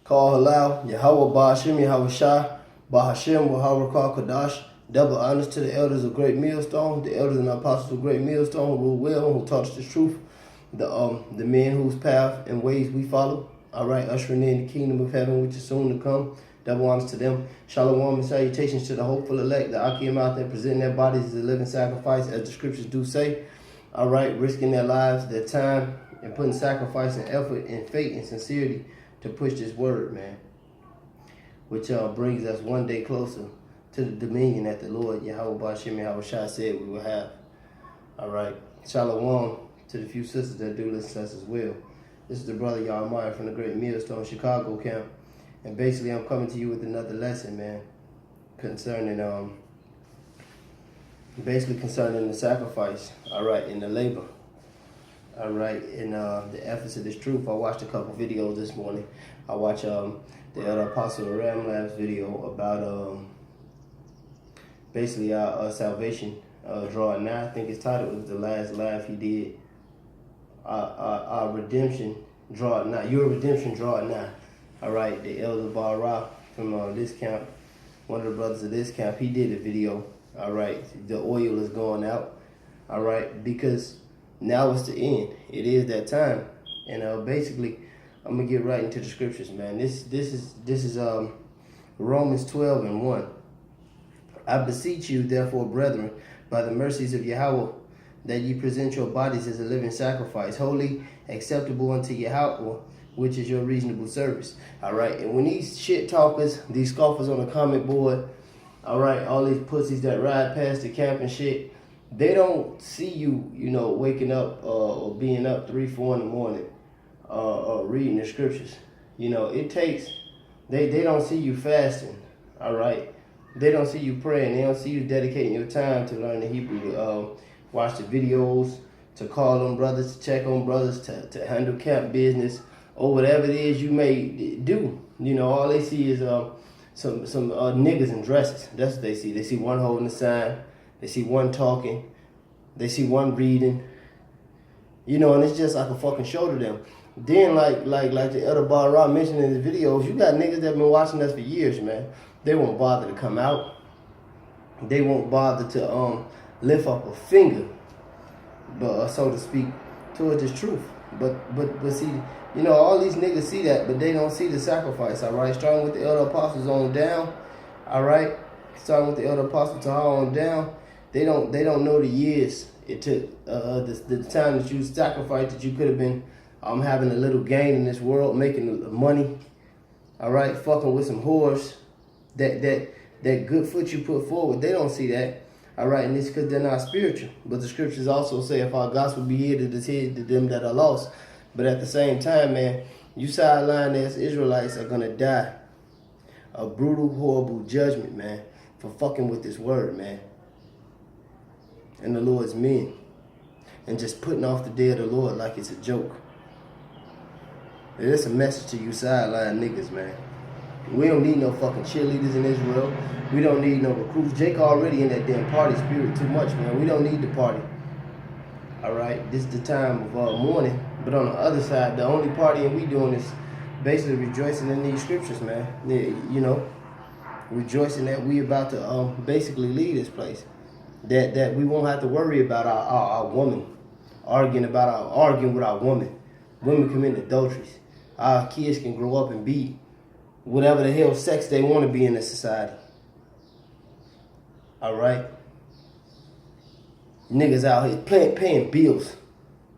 Call halal, Yahweh Ba'ashem, Yahweh Shah, Ba'ashem, Wahawakar Kadash. Double honors to the elders of Great Millstone, the elders and apostles of Great Millstone who rule well, who taught us the truth, the men whose path and ways we follow. All right, ushering in the kingdom of heaven, which is soon to come. Double honors to them. Shalom and salutations to the hopeful elect, the Akim out there presenting their bodies as a living sacrifice, as the scriptures do say. All right, risking their lives, their time, and putting sacrifice and effort and faith and sincerity to push this word, man, which brings us one day closer to the dominion that the Lord, Yahweh Ba'ashem, Yahweh Shah said we will have. All right, shalom to the few sisters that do listen to us as well. This is the brother Yarmaya from the Great Millstone Chicago camp. And basically, I'm coming to you with another lesson, man, concerning the sacrifice, all right, and the labor, all right, and the efforts of this truth. I watched a couple videos this morning. I watched the other Apostle Ramlab's video about basically our salvation drawing nigh. I think his title was the last live he did. Our redemption drawing nigh. Your redemption drawing nigh. All right, the elder Bara from this camp, one of the brothers of this camp, he did a video. All right, the oil is going out. All right, because now it's the end. It is that time, and basically, I'm gonna get right into the scriptures, man. This is Romans 12:1. I beseech you, therefore, brethren, by the mercies of Yahweh, that ye present your bodies as a living sacrifice, holy, acceptable unto Yahweh, which is your reasonable service. All right, and when these shit talkers, these scoffers on the comment board, all right, all these pussies that ride past the camp and shit, they don't see you, waking up or being up 3, 4 in the morning, reading the scriptures. It takes, they don't see you fasting, all right? They don't see you praying. They don't see you dedicating your time to learn the Hebrew, to watch the videos, to call on brothers, to check on brothers, to handle camp business, or whatever it is you may do. All they see is some niggas in dresses. That's what they see. They see one holding a sign. They see one talking. They see one reading. And it's just like a fucking show to them. Then, like the elder Bara mentioned in the videos, you got niggas that been watching us for years, man. They won't bother to come out. They won't bother to lift up a finger, but so to speak, towards this truth. But see, all these niggas see that, but they don't see the sacrifice. All right, starting with the elder apostles on down. All right, starting with the elder apostle Tahar on down. They don't know the years it took, the time that you sacrificed, that you could have been having a little gain in this world, making money. All right, fucking with some whores. That good foot you put forward, they don't see that. All right, and it's because they're not spiritual. But the scriptures also say, if our gospel be hid, it is hid to them that are lost. But at the same time, man, you sideline as Israelites are gonna die a brutal, horrible judgment, man, for fucking with this word, man, and the Lord's men, and just putting off the day of the Lord like it's a joke. And it's a message to you sideline niggas, man. We don't need no fucking cheerleaders in Israel. We don't need no recruits. Jake already in that damn party spirit too much, man. We don't need the party. All right, this is the time of mourning. But on the other side, the only partying we doing is basically rejoicing in these scriptures, man. Rejoicing that we about to basically leave this place. That we won't have to worry about our woman, arguing with our woman. Women commit adulteries. Our kids can grow up and be whatever the hell sex they want to be in this society. All right? Niggas out here paying bills,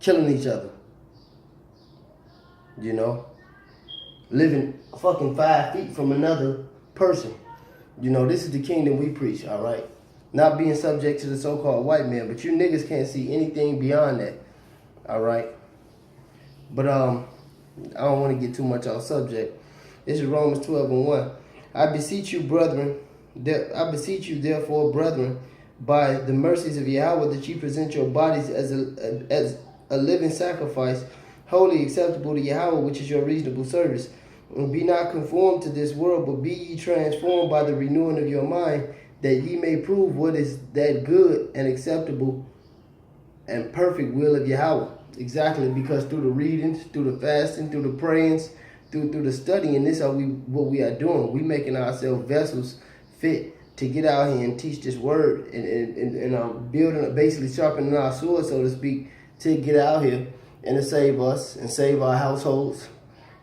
killing each other. Living fucking 5 feet from another person. This is the kingdom we preach, all right? Not being subject to the so-called white man, but you niggas can't see anything beyond that, all right? But I don't want to get too much off subject. This is Romans 12:1. I beseech you, therefore, brethren, by the mercies of Yahweh, that ye present your bodies as a living sacrifice, holy, acceptable to Yahweh, which is your reasonable service. And be not conformed to this world, but be ye transformed by the renewing of your mind, that ye may prove what is that good and acceptable and perfect will of Yahweh. Exactly, because through the readings, through the fasting, through the prayings, through the study, and this is what we are doing. We making ourselves vessels fit to get out here and teach this word and building, basically sharpening our sword, so to speak, to get out here and to save us and save our households.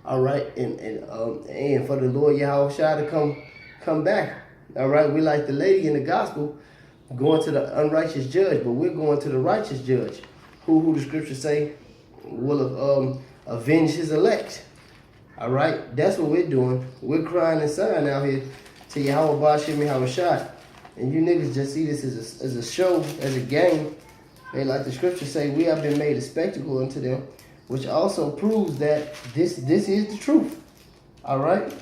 All right, and for the Lord Yahweh to come back. All right, we like the lady in the gospel going to the unrighteous judge, but we're going to the righteous judge, who the scriptures say will avenge his elect. All right, that's what we're doing. We're crying and sighing out here to Yahweh Bashim Yahweh Shai. And you niggas just see this as a show, as a game. They, like the scriptures say, we have been made a spectacle unto them, which also proves that this is the truth. All right?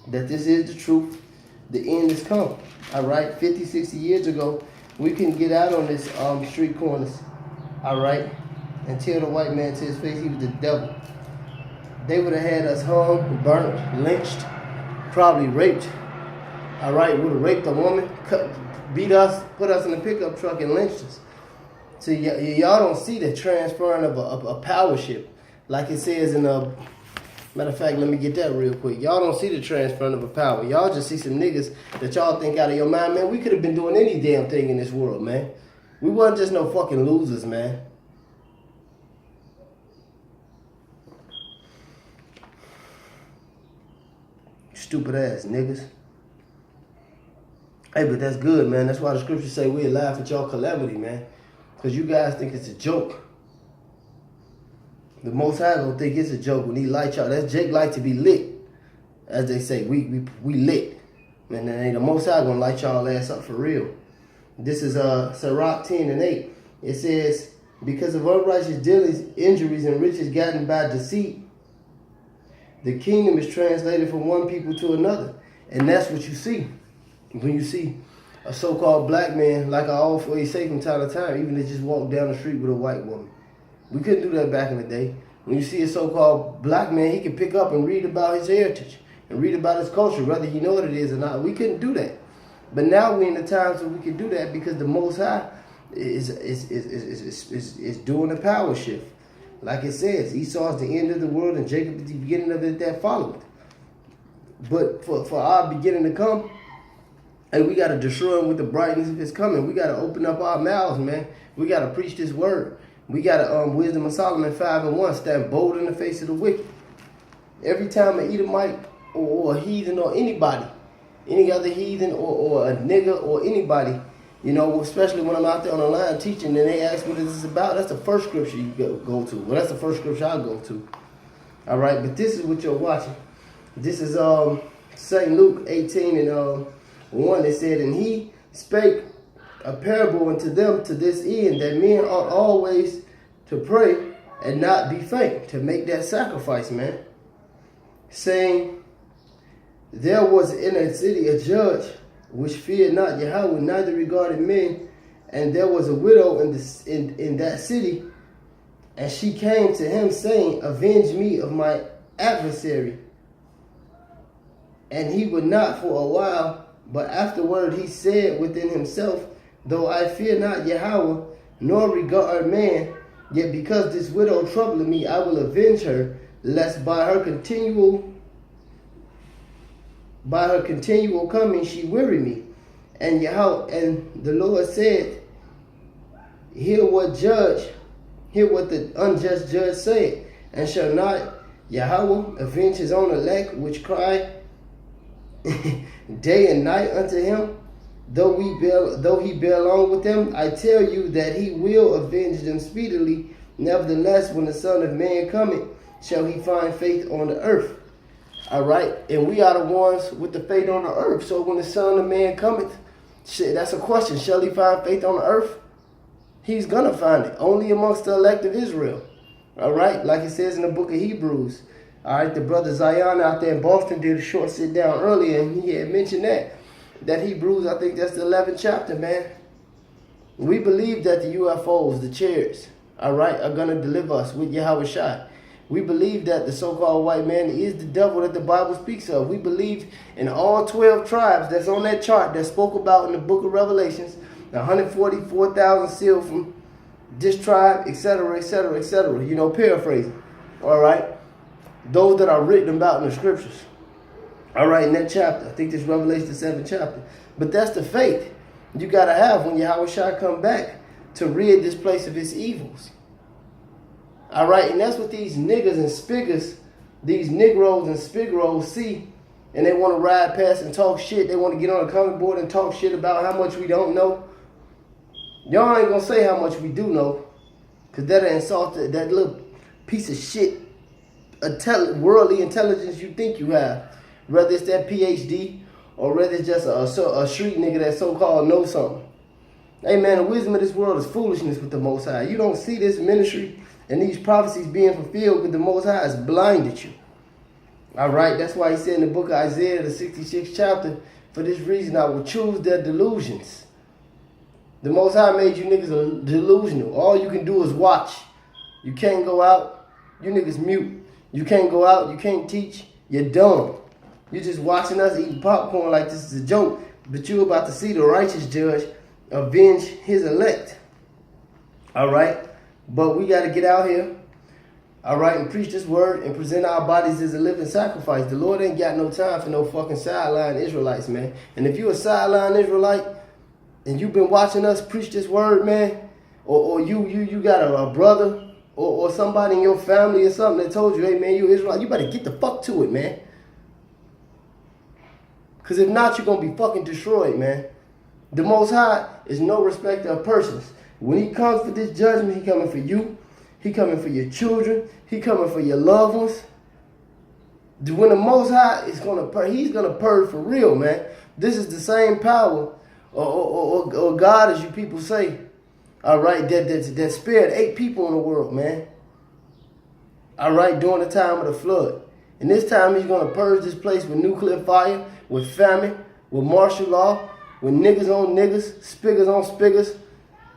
That this is the truth. The end has come. All right? 50, 60 years ago, we couldn't get out on this street corners. All right? And tell the white man to his face he was the devil. They would have had us hung, burnt, lynched, probably raped. All right, would have raped a woman, beat us, put us in a pickup truck and lynched us. So y'all don't see the transferring of a power ship. Like it says in matter of fact, let me get that real quick. Y'all don't see the transferring of a power. Y'all just see some niggas that y'all think out of your mind, man. We could have been doing any damn thing in this world, man. We wasn't just no fucking losers, man. Stupid ass niggas. Hey, but that's good, man. That's why the scriptures say we'll laugh at y'all calamity, man. Because you guys think it's a joke. The Most High don't think it's a joke when he light y'all. That's Jake like to be lit. As they say, we lit. Man, then the Most High gonna light y'all ass up for real. This is Sirach 10:8. It says, because of unrighteous dealings, injuries, and riches gotten by deceit, the kingdom is translated from one people to another. And that's what you see. When you see a so-called black man, like I always say from time to time, even if just walk down the street with a white woman. We couldn't do that back in the day. When you see a so-called black man, he can pick up and read about his heritage and read about his culture, whether he know what it is or not. We couldn't do that. But now we're in the times where we can do that because the Most High is doing a power shift. Like it says, Esau is the end of the world and Jacob is the beginning of it that followed. But for our beginning to come, and we got to destroy him with the brightness of his coming. We got to open up our mouths, man. We got to preach this word. We got to, Wisdom of Solomon 5:1, stand bold in the face of the wicked. Every time an Edomite or a heathen or anybody, any other heathen or a nigga or anybody, you know, especially when I'm out there on the line teaching and they ask what this is about, that's the first scripture you go to. Well, that's the first scripture I go to. All right, but this is what you're watching. This is St. Luke 18:1. It said, and he spake a parable unto them to this end, that men ought always to pray and not be faint, to make that sacrifice, man. Saying, there was in a city a judge which feared not Yahweh, neither regarded men, and there was a widow in that city, and she came to him, saying, avenge me of my adversary. And he would not for a while, but afterward he said within himself, though I fear not Yahweh, nor regard man, yet because this widow troubleth me, I will avenge her, lest by her continual coming she weary me. And the Lord said, hear what the unjust judge said, and shall not Yahweh avenge his own elect, which cry day and night unto him, though he bear along with them? I tell you that he will avenge them speedily. Nevertheless, when the Son of Man cometh, shall he find faith on the earth? All right, and we are the ones with the faith on the earth. So when the Son of Man cometh, that's a question. Shall he find faith on the earth? He's gonna find it only amongst the elect of Israel. All right, like it says in the book of Hebrews. All right, the brother Zion out there in Boston did a short sit down earlier, and he had mentioned that Hebrews, I think that's the 11th chapter, man. We believe that the UFOs, the chariots, all right, are going to deliver us with Yahweh Shai. We believe that the so-called white man is the devil that the Bible speaks of. We believe in all 12 tribes that's on that chart that spoke about in the book of Revelations, the 144,000 sealed from this tribe, etc., etc., etc., you know, paraphrasing, all right? those that are written about in the scriptures. All right, in that chapter. I think this Revelation the 7th chapter. But that's the faith you got to have when Yahweh shall come back to rid this place of its evils. All right, and that's what these niggas and spiggers, these Negroes and Spigros see, and they want to ride past and talk shit. They want to get on a comment board and talk shit about how much we don't know. Y'all ain't going to say how much we do know, because that'll insult that little piece of shit worldly intelligence you think you have. Whether it's that PhD or whether it's just a street nigga that so-called knows something. Hey man, the wisdom of this world is foolishness with the Most High. You don't see this ministry and these prophecies being fulfilled because the Most High has blinded you. All right, that's why he said in the book of Isaiah, the 66th chapter, for this reason I will choose their delusions. The Most High made you niggas delusional. All you can do is watch. You can't go out. You niggas mute. You can't go out. You can't teach. You're dumb. You're just watching us eating popcorn like this is a joke. But you're about to see the righteous judge avenge his elect. All right? But we got to get out here. All right? And preach this word and present our bodies as a living sacrifice. The Lord ain't got no time for no fucking sideline Israelites, man. And if you a sideline Israelite and you've been watching us preach this word, man, or you got a brother or somebody in your family or something that told you, hey, man, you Israelite, you better get the fuck to it, man. Because if not, you're going to be fucking destroyed, man. The Most High is no respecter of persons. When he comes for this judgment, he coming for you. He coming for your children. He coming for your loved ones. When the Most High is he's going to purge for real, man. This is the same power or God, as you people say. All right, that spared 8 people in the world, man. All right, during the time of the flood. And this time he's going to purge this place with nuclear fire, with famine, with martial law, with niggas on niggas, spiggers on spiggers,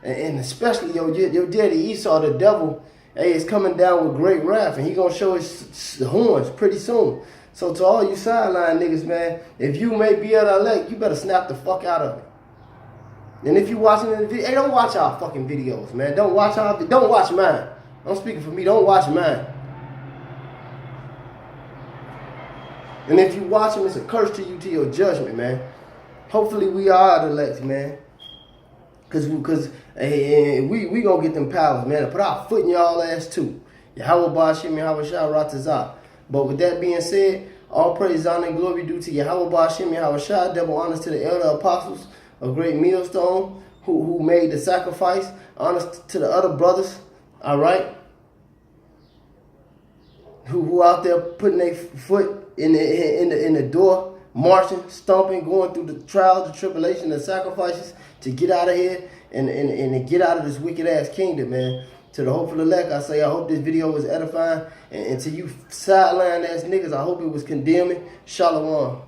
and especially your daddy Esau, the devil, hey, is coming down with great wrath, and he going to show his horns pretty soon. So to all you sideline niggas, man, if you may be at our elect, you better snap the fuck out of it. And if you watching the video, hey, don't watch our fucking videos, man. Don't watch mine. I'm speaking for me, don't watch mine. And if you watch them, it's a curse to you, to your judgment, man. Hopefully we are the elect, man. Because we going to get them powers, man. To put our foot in y'all ass, too. Yahweh Ba'ashim, Yahweh Shah Ratazah. But with that being said, all praise, honor, and glory due to Yahweh Ba'ashim, Yahweh Shah. Double honors to the elder apostles, a great millstone, who made the sacrifice. Honors to the other brothers, all right? Who out there putting their foot in the door, marching, stomping, going through the trials, the tribulation, the sacrifices to get out of here and get out of this wicked ass kingdom, man. To the hopeful elect, I say I hope this video was edifying, and to you sideline ass niggas, I hope it was condemning. Shalom.